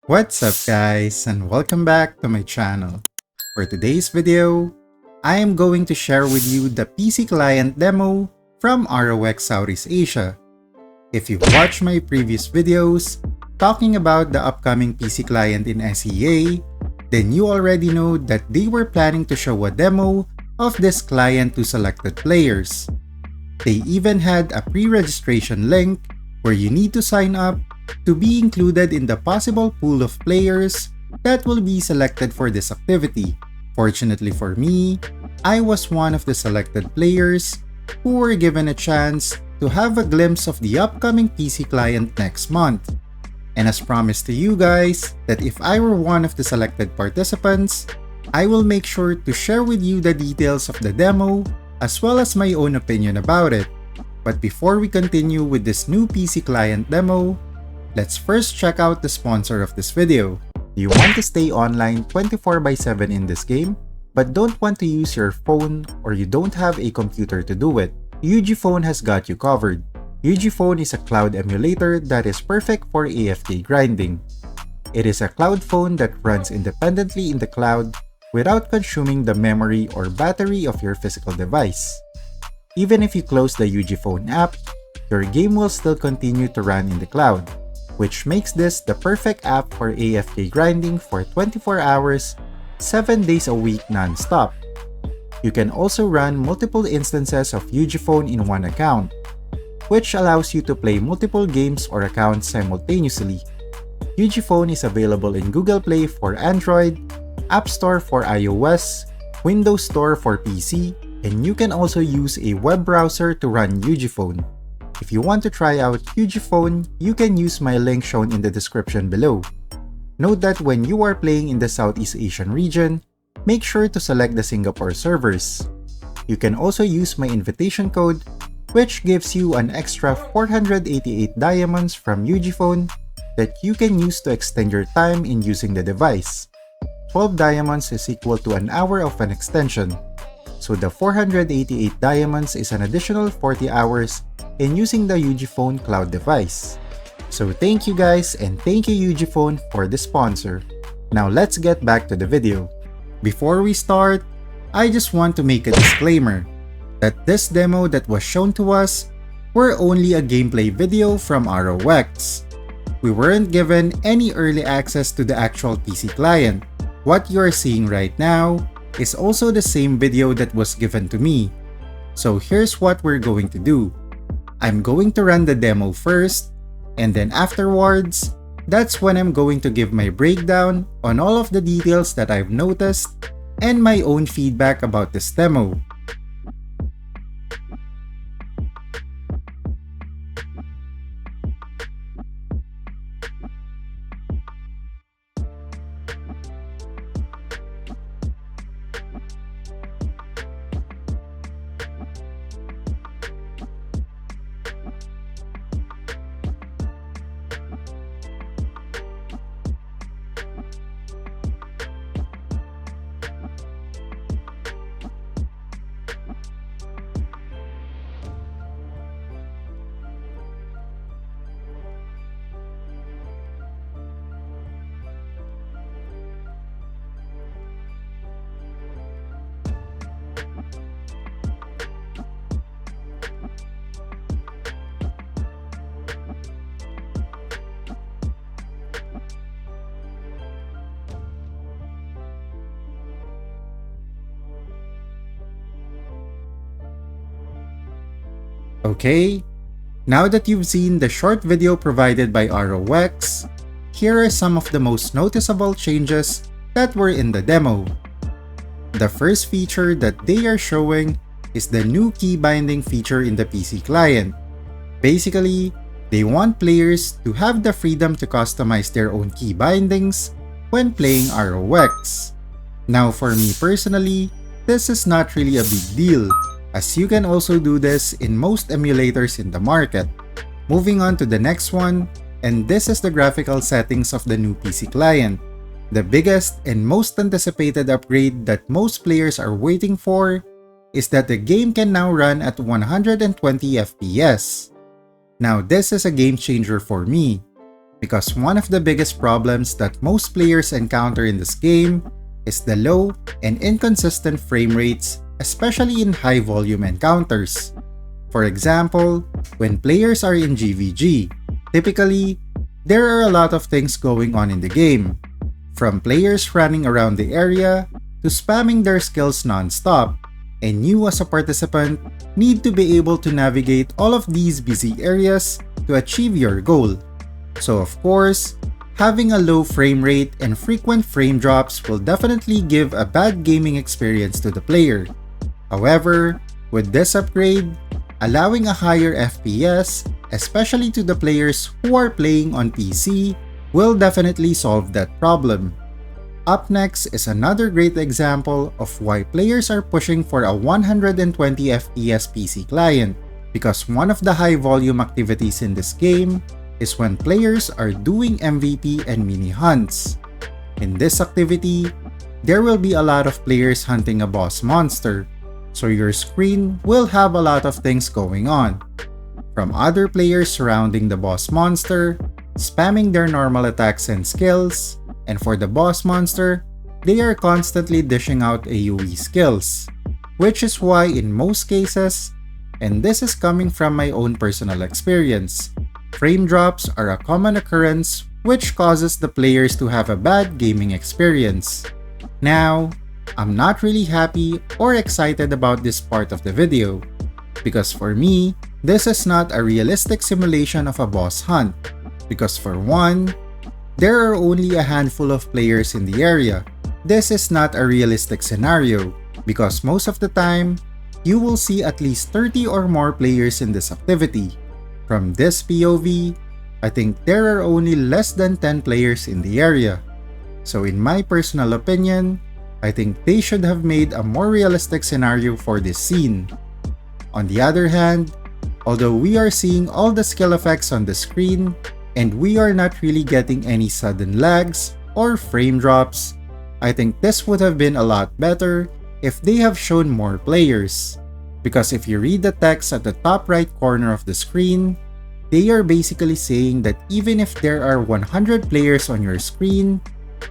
What's up guys, and welcome back to my channel. For today's video, I am going to share with you the PC client demo from ROX Southeast Asia. If you've watched my previous videos talking about the upcoming PC client in SEA, then you already know that they were planning to show a demo of this client to selected players. They even had a pre-registration link where you need to sign up to be included in the possible pool of players that will be selected for this activity. Fortunately for me, I was one of the selected players who were given a chance to have a glimpse of the upcoming PC client next month. And as promised to you guys, that if I were one of the selected participants, I will make sure to share with you the details of the demo as well as my own opinion about it. But before we continue with this new PC client demo, let's first check out the sponsor of this video. You want to stay online 24/7 in this game, but don't want to use your phone or you don't have a computer to do it? UgPhone has got you covered. UgPhone is a cloud emulator that is perfect for AFK grinding. It is a cloud phone that runs independently in the cloud without consuming the memory or battery of your physical device. Even if you close the UgPhone app, your game will still continue to run in the cloud, which makes this the perfect app for AFK grinding for 24 hours, 7 days a week non-stop. You can also run multiple instances of UgPhone in one account, which allows you to play multiple games or accounts simultaneously. UgPhone is available in Google Play for Android, App Store for iOS, Windows Store for PC, and you can also use a web browser to run UgPhone. If you want to try out UgPhone, you can use my link shown in the description below. Note that when you are playing in the Southeast Asian region, make sure to select the Singapore servers. You can also use my invitation code, which gives you an extra 488 diamonds from UgPhone that you can use to extend your time in using the device. 12 diamonds is equal to an hour of an extension, so the 488 diamonds is an additional 40 hours in using the UgPhone cloud device. So thank you guys, and thank you UgPhone for the sponsor. Now let's get back to the video. Before we start, I just want to make a disclaimer that this demo that was shown to us were only a gameplay video from ROX. We weren't given any early access to the actual PC client. What you are seeing right now is also the same video that was given to me. So here's what we're going to do. I'm going to run the demo first, and then afterwards, that's when I'm going to give my breakdown on all of the details that I've noticed and my own feedback about this demo. Okay, now that you've seen the short video provided by ROX, here are some of the most noticeable changes that were in the demo. The first feature that they are showing is the new key binding feature in the PC client. Basically, they want players to have the freedom to customize their own key bindings when playing ROX. Now for me personally, this is not really a big deal, as you can also do this in most emulators in the market. Moving on to the next one, and this is the graphical settings of the new PC client. The biggest and most anticipated upgrade that most players are waiting for is that the game can now run at 120 FPS. Now this is a game changer for me. because one of the biggest problems that most players encounter in this game is the low and inconsistent frame rates, especially in high volume encounters. For example, when players are in GVG, typically, there are a lot of things going on in the game, from players running around the area to spamming their skills non-stop, and you as a participant need to be able to navigate all of these busy areas to achieve your goal. So of course, having a low frame rate and frequent frame drops will definitely give a bad gaming experience to the player. However, with this upgrade, allowing a higher FPS, especially to the players who are playing on PC, will definitely solve that problem. Up next is another great example of why players are pushing for a 120 FPS PC client, because one of the high volume activities in this game is when players are doing MVP and mini hunts. In this activity, there will be a lot of players hunting a boss monster, so your screen will have a lot of things going on. From other players surrounding the boss monster, spamming their normal attacks and skills, and for the boss monster, they are constantly dishing out AoE skills, which is why in most cases, and this is coming from my own personal experience, frame drops are a common occurrence which causes the players to have a bad gaming experience. Now, I'm not really happy or excited about this part of the video, because for me, this is not a realistic simulation of a boss hunt, because for one, there are only a handful of players in the area. This is not a realistic scenario, because most of the time, you will see at least 30 or more players in this activity. From this POV, I think there are only less than 10 players in the area. So in my personal opinion, I think they should have made a more realistic scenario for this scene. On the other hand, although we are seeing all the skill effects on the screen, and we are not really getting any sudden lags or frame drops, I think this would have been a lot better if they have shown more players. Because if you read the text at the top right corner of the screen, they are basically saying that even if there are 100 players on your screen,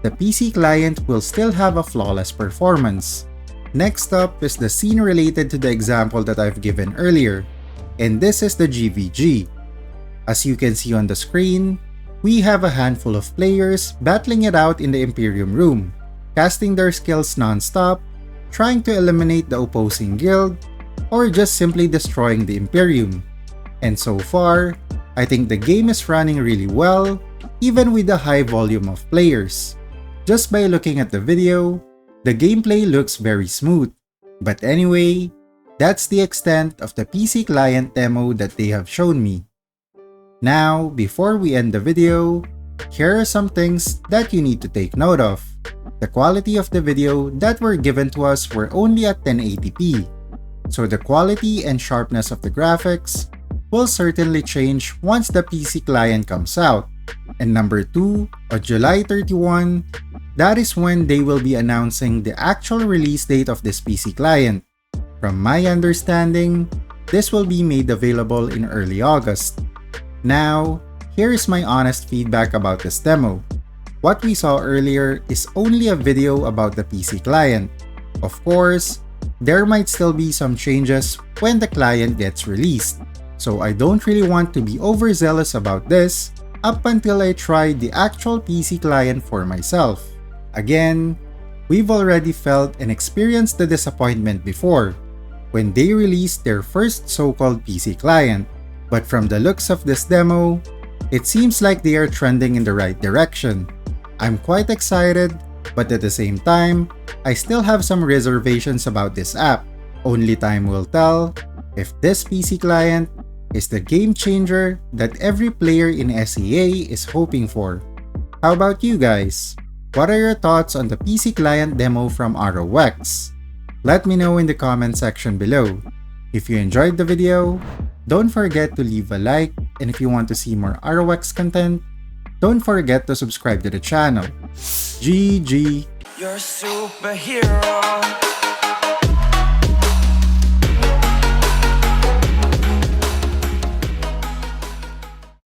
the PC client will still have a flawless performance. Next up is the scene related to the example that I've given earlier, and this is the GVG. As you can see on the screen, we have a handful of players battling it out in the Imperium room, casting their skills non-stop, trying to eliminate the opposing guild, or just simply destroying the Imperium. And so far, I think the game is running really well, even with the high volume of players. Just by looking at the video, the gameplay looks very smooth. But anyway, that's the extent of the PC client demo that they have shown me. Now, before we end the video, here are some things that you need to take note of. The quality of the video that were given to us were only at 1080p, so the quality and sharpness of the graphics will certainly change once the PC client comes out. And number 2, on July 31, that is when they will be announcing the actual release date of this PC client. From my understanding, this will be made available in early August. Now, here is my honest feedback about this demo. What we saw earlier is only a video about the PC client. Of course, there might still be some changes when the client gets released, so I don't really want to be overzealous about this up until I try the actual PC client for myself. Again, we've already felt and experienced the disappointment before, when they released their first so-called PC client. But from the looks of this demo, it seems like they are trending in the right direction. I'm quite excited, but at the same time, I still have some reservations about this app. Only time will tell if this PC client is the game changer that every player in SEA is hoping for. How about you guys? What are your thoughts on the PC client demo from ROX? Let me know in the comment section below. If you enjoyed the video, don't forget to leave a like, and if you want to see more ROX content, don't forget to subscribe to the channel. GG! You're a superhero.